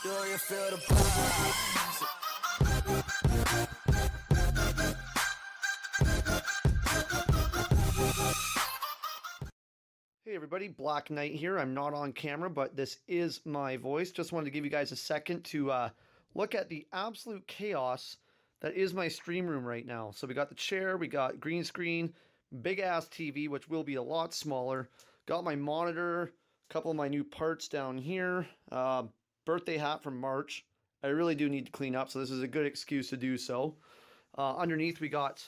Do you feel the vibes? Hey everybody, Black Knight here. I'm not on camera, but this is my voice. Just wanted to give you guys a second to look at the absolute chaos that is my stream room right now. So we got the chair, we got green screen, big ass TV, which will be a lot smaller. Got my monitor, a couple of my new parts down here, birthday hat from March. I really do need to clean up, so this is a good excuse to do so. Underneath we got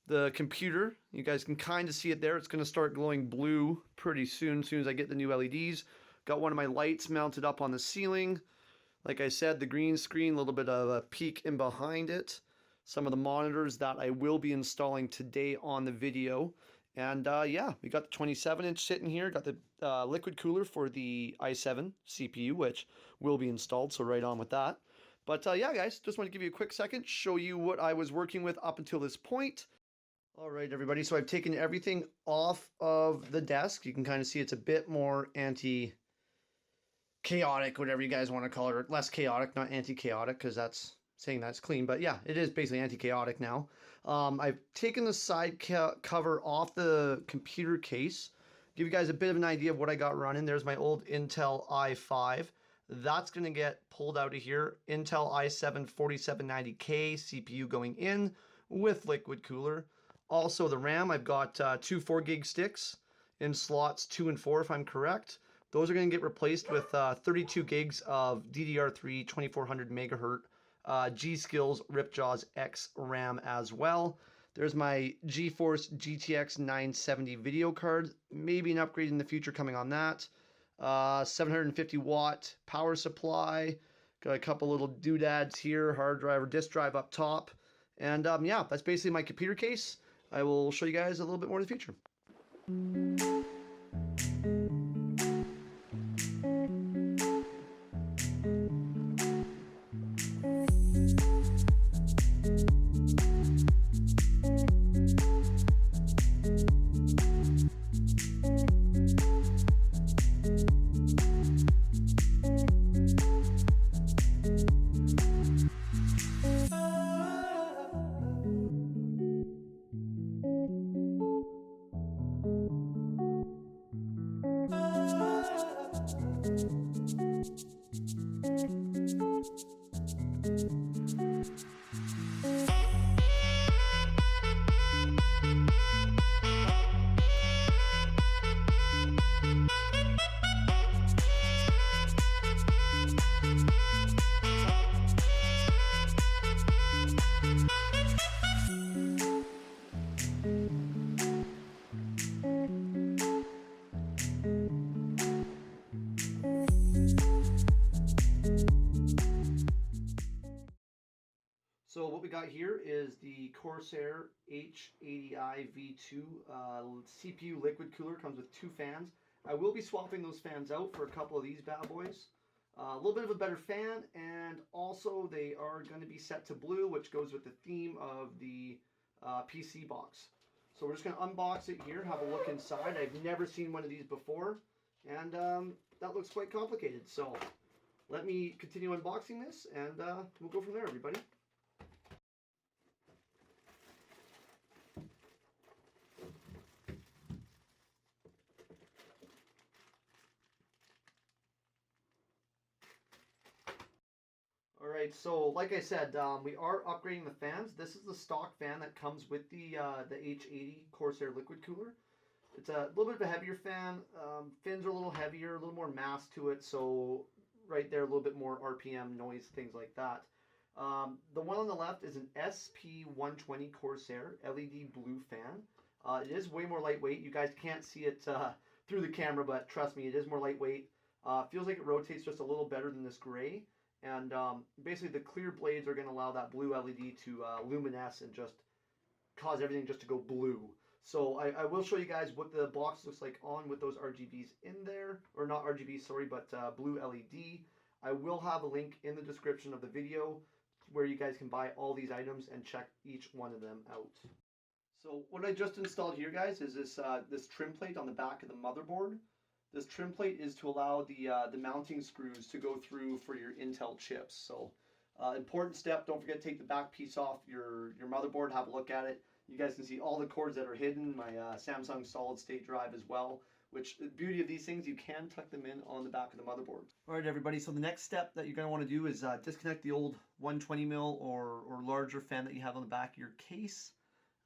the computer. You guys can kind of see it there. It's going to start glowing blue pretty soon as I get the new LEDs. Got one of my lights mounted up on the ceiling. Like I said, the green screen, a little bit of a peek in behind it. Some of the monitors that I will be installing today on the video. And yeah, we got the 27-inch sitting here. Got the liquid cooler for the i7 CPU, which will be installed, so right on with that. But yeah, guys, just want to give you a quick second, show you what I was working with up until this point. All right, everybody, so I've taken everything off of the desk. You can kind of see it's a bit more anti-chaotic, whatever you guys want to call it, or less chaotic, not anti-chaotic, because that's saying that's clean. But yeah, it is basically anti-chaotic now. I've taken the side cover off the computer case. Give you guys a bit of an idea of what I got running. There's my old Intel i5. That's going to get pulled out of here. Intel i7 4790K CPU going in with liquid cooler. Also the RAM, I've got two 4 gig sticks in slots 2 and 4 if I'm correct. Those are going to get replaced with 32 gigs of DDR3 2400 megahertz G-Skills Ripjaws X RAM as well. There's my GeForce GTX 970 video card. Maybe an upgrade in the future coming on that. 750 watt power supply. Got a couple little doodads here, hard drive or disk drive up top. And yeah, that's basically my computer case. I will show you guys a little bit more in the future. So what we got here is the Corsair H80i V2 CPU liquid cooler. Comes with 2 fans. I will be swapping those fans out for a couple of these bad boys. A little bit of a better fan, and also they are going to be set to blue, which goes with the theme of the PC box. So we're just going to unbox it here, have a look inside. I've never seen one of these before, and that looks quite complicated. So let me continue unboxing this, and we'll go from there, everybody. Alright, so like I said, we are upgrading the fans. This is the stock fan that comes with the H80 Corsair liquid cooler. It's a little bit of a heavier fan. Fins are a little heavier, a little more mass to it, so right there a little bit more RPM, noise, things like that. The one on the left is an SP120 Corsair LED blue fan. It is way more lightweight. You guys can't see it through the camera, but trust me, it is more lightweight. Feels like it rotates just a little better than this gray. And basically the clear blades are going to allow that blue LED to luminesce and just cause everything just to go blue. So I will show you guys what the box looks like on with those RGBs in there. Or not RGBs, sorry, but blue LED. I will have a link in the description of the video where you guys can buy all these items and check each one of them out. So what I just installed here, guys, is this trim plate on the back of the motherboard. This trim plate is to allow the mounting screws to go through for your Intel chips. So important step. Don't forget to take the back piece off your motherboard. Have a look at it. You guys can see all the cords that are hidden. My Samsung solid state drive as well. Which the beauty of these things, you can tuck them in on the back of the motherboard. All right, everybody. So the next step that you're going to want to do is disconnect the old 120 mil or larger fan that you have on the back of your case.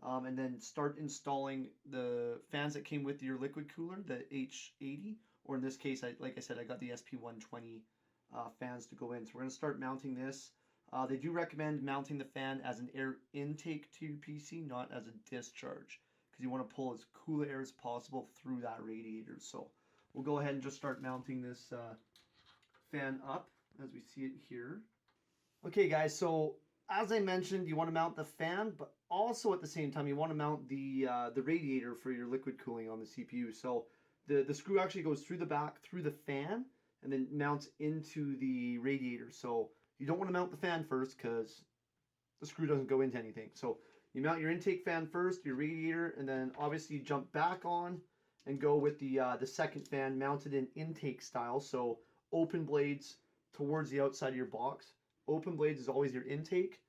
And then start installing the fans that came with your liquid cooler, the H80, or in this case, like I said, I got the SP120 fans to go in. So we're going to start mounting this. They do recommend mounting the fan as an air intake to your PC, not as a discharge, because you want to pull as cool air as possible through that radiator. So we'll go ahead and just start mounting this fan up as we see it here. Okay, guys, so as I mentioned, you want to mount the fan, but also at the same time, you want to mount the radiator for your liquid cooling on the CPU. So the screw actually goes through the back, through the fan, and then mounts into the radiator. So you don't want to mount the fan first because the screw doesn't go into anything. So you mount your intake fan first, your radiator, and then obviously you jump back on and go with the second fan mounted in intake style. So open blades towards the outside of your box. Open blades is always your intake.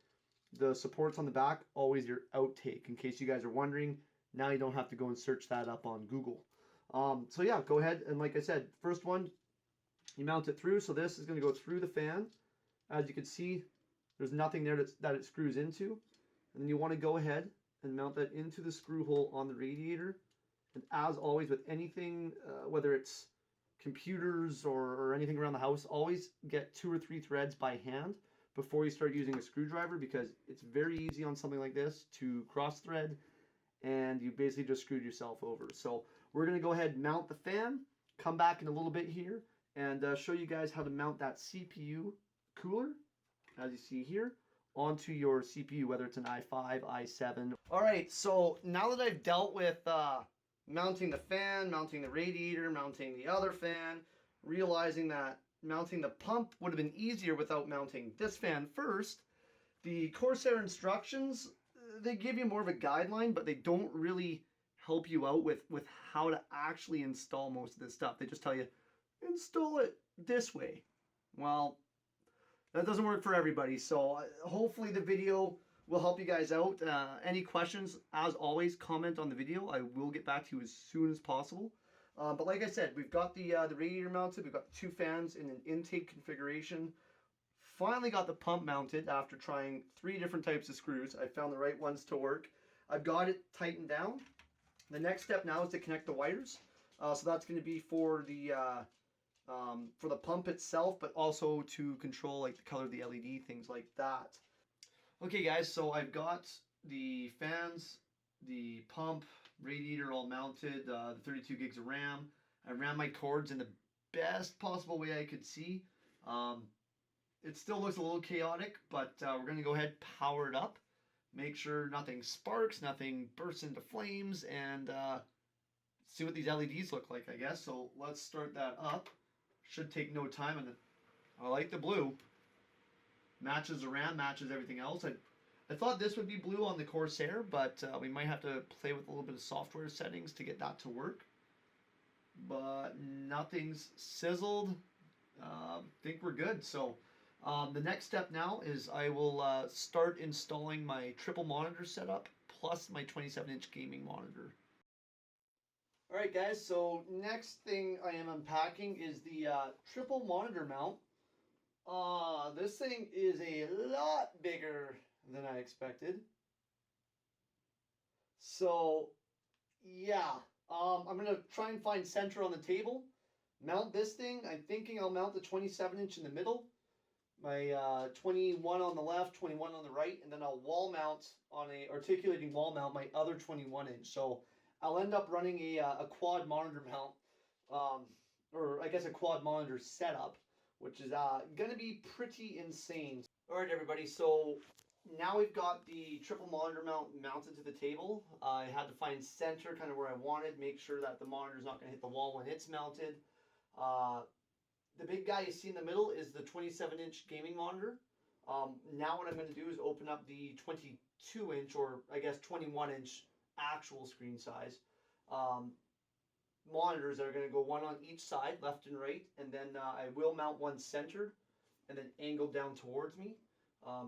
The supports on the back, always your outtake. In case you guys are wondering, now you don't have to go and search that up on Google. So yeah, go ahead and like I said, first one, you mount it through. So this is going to go through the fan. As you can see, there's nothing there that it screws into. And then you want to go ahead and mount that into the screw hole on the radiator. And as always with anything, whether it's computers or anything around the house, always get 2 or 3 threads by hand before you start using a screwdriver, because it's very easy on something like this to cross thread and you basically just screwed yourself over. So we're going to go ahead and mount the fan, come back in a little bit here and show you guys how to mount that CPU cooler, as you see here, onto your CPU, whether it's an i5, i7. All right, so now that I've dealt with mounting the fan, mounting the radiator, mounting the other fan, realizing that mounting the pump would have been easier without mounting this fan first, the Corsair instructions, they give you more of a guideline, but they don't really help you out with how to actually install most of this stuff. They just tell you, install it this way. Well, that doesn't work for everybody, so hopefully the video will help you guys out. Any questions, as always, comment on the video. I will get back to you as soon as possible. But like I said, we've got the radiator mounted. We've got the 2 fans in an intake configuration. Finally got the pump mounted after trying 3 different types of screws. I found the right ones to work. I've got it tightened down. The next step now is to connect the wires. So that's going to be for the pump itself, but also to control like the color of the LED, things like that. Okay guys, so I've got the fans, the pump, radiator all mounted, the 32 gigs of RAM. I ran my cords in the best possible way I could see. It still looks a little chaotic, but we're going to go ahead, power it up, make sure nothing sparks, nothing bursts into flames, and see what these LEDs look like, I guess. So let's start that up. Should take no time, and I like the blue. Matches the RAM, matches everything else. I thought this would be blue on the Corsair, but we might have to play with a little bit of software settings to get that to work. But nothing's sizzled. Think we're good. So the next step now is I will start installing my triple monitor setup plus my 27-inch gaming monitor. Alright guys, so next thing I am unpacking is the triple monitor mount. This thing is a lot bigger than I expected. So yeah, I'm going to try and find center on the table. Mount this thing. I'm thinking I'll mount the 27-inch in the middle. My 21 on the left, 21 on the right, and then I'll wall mount on a articulating wall mount my other 21-inch. So I'll end up running a quad monitor mount, or I guess a quad monitor setup, which is going to be pretty insane. All right, everybody, so now we've got the triple monitor mount mounted to the table. I had to find center kind of where I wanted, make sure that the monitor's not going to hit the wall when it's mounted. The big guy you see in the middle is the 27-inch gaming monitor. Now what I'm going to do is open up the 22-inch, or I guess 21-inch actual screen size. monitors that are going to go one on each side, left and right, and then I will mount one centered and then angled down towards me.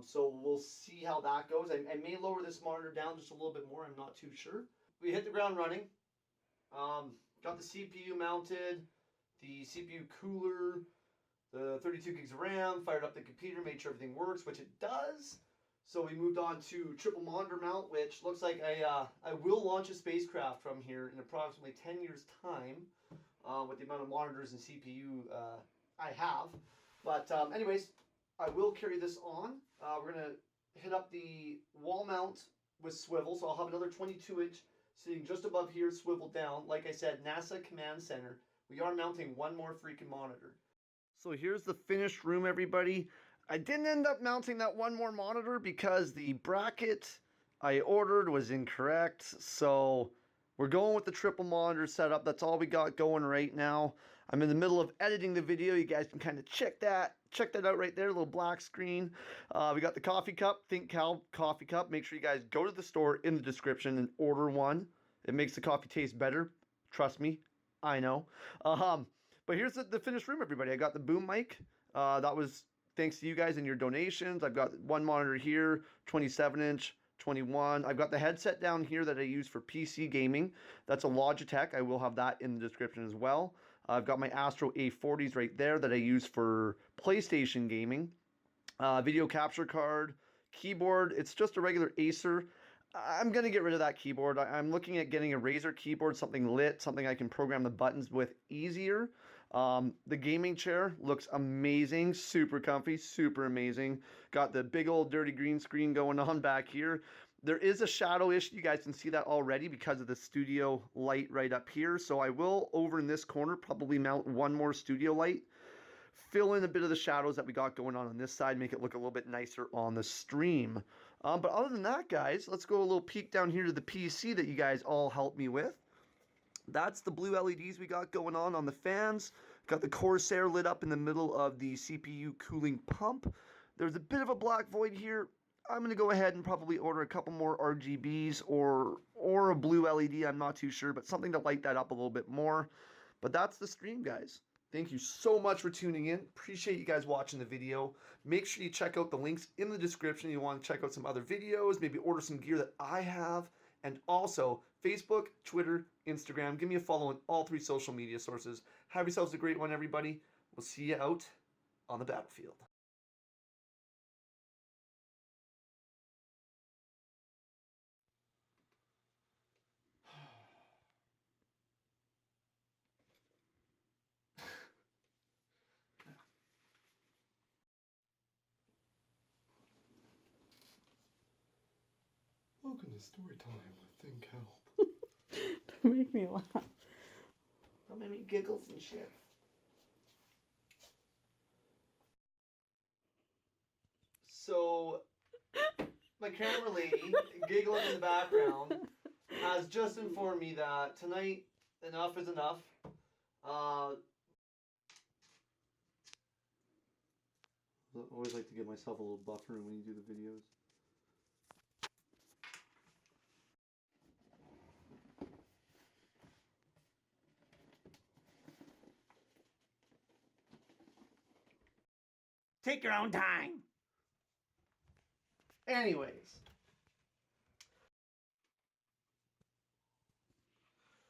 So we'll see how that goes. I may lower this monitor down just a little bit more. I'm not too sure. We hit the ground running. Got the CPU mounted, the CPU cooler, the 32 gigs of RAM, fired up the computer, made sure everything works, which it does. So we moved on to triple monitor mount, which looks like I will launch a spacecraft from here in approximately 10 years' time with the amount of monitors and CPU I have. But anyways, I will carry this on. We're going to hit up the wall mount with swivel. So I'll have another 22-inch sitting just above here, swiveled down. Like I said, NASA Command Center. We are mounting one more freaking monitor. So here's the finished room, everybody. I didn't end up mounting that one more monitor because the bracket I ordered was incorrect. So we're going with the triple monitor setup. That's all we got going right now. I'm in the middle of editing the video. You guys can kind of check that out right there, a little black screen. We got the coffee cup, Think Cal coffee cup. Make sure you guys go to the store in the description and order one. It makes the coffee taste better. Trust me, I know. But here's the finished room, everybody. I got the boom mic. That was thanks to you guys and your donations. I've got one monitor here, 27-inch, 21. I've got the headset down here that I use for PC gaming. That's a Logitech. I will have that in the description as well. I've got my Astro A40s right there that I use for PlayStation gaming. Video capture card, keyboard. It's just a regular Acer. I'm going to get rid of that keyboard. I'm looking at getting a Razer keyboard, something lit, something I can program the buttons with easier. The gaming chair looks amazing, super comfy, super amazing. Got the big old dirty green screen going on back here. There is a shadow issue. You guys can see that already because of the studio light right up here. So I will, over in this corner, probably mount one more studio light. Fill in a bit of the shadows that we got going on this side, make it look a little bit nicer on the stream. But other than that, guys, let's go a little peek down here to the PC that you guys all helped me with. That's the blue LEDs we got going on the fans. Got the Corsair lit up in the middle of the CPU cooling pump. There's a bit of a black void here. I'm going to go ahead and probably order a couple more RGBs or a blue LED. I'm not too sure, but something to light that up a little bit more. But that's the stream, guys. Thank you so much for tuning in. Appreciate you guys watching the video. Make sure you check out the links in the description. You want to check out some other videos, maybe order some gear that I have. And also, Facebook, Twitter, Instagram. Give me a follow on all 3 social media sources. Have yourselves a great one, everybody. We'll see you out on the battlefield. Welcome to story time with Think Help. Don't make me laugh. Don't make me giggles and shit. So, my camera lady, giggling in the background, has just informed me that tonight, enough is enough. I always like to give myself a little buffer when you do the videos. Take your own time. Anyways,